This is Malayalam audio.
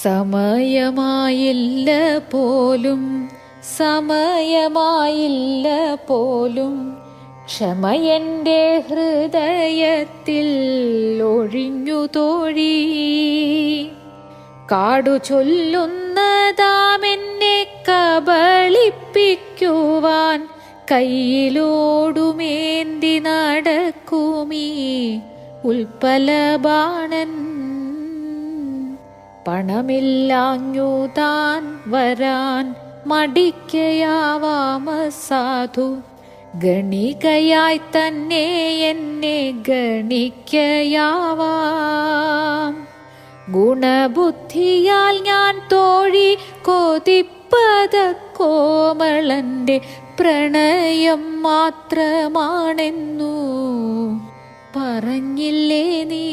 സമയമായില്ല പോലും സമയമായില്ല പോലും ക്ഷമയെൻ്റെ ഹൃദയത്തിൽ ഒഴിഞ്ഞു തോഴി. കാടു ചൊല്ലുന്നതാമെന്നെ കബളിപ്പിക്കുവാൻ കയ്യിലോടുമേന്തി നടക്കുമീ ഉൽപ്പലബാണൻ. പണമില്ലാഞ്ഞു താൻ വരാൻ മടിക്കയാവാമസാധു. ഗണികയായി തന്നെ എന്നെ ഗണിക്കയാവാം. ഗുണബുദ്ധിയാൽ ഞാൻ തോഴി കൊതിപ്പത കോമളന്റെ പ്രണയം മാത്രമാണെന്നു പറഞ്ഞില്ലേ നീ.